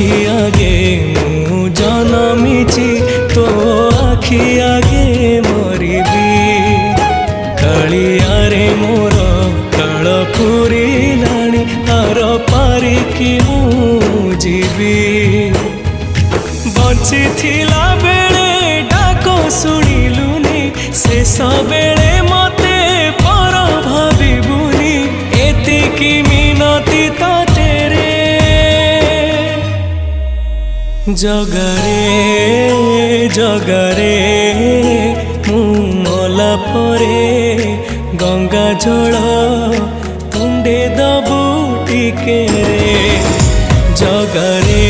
आखि आगे मु जनमिची तो आखि आगे मरिबी कालियारे मोर काल पुरिलाणी आर पारिकी मु जीवी बंची थिला बेले डाक शुणिलुनी शेष बेले मते पर भाविबुनी एतिकी मिनती तते रे जगरे जगरे मु मला परे गंगा जल तुंडे दबु टिके रे जगरे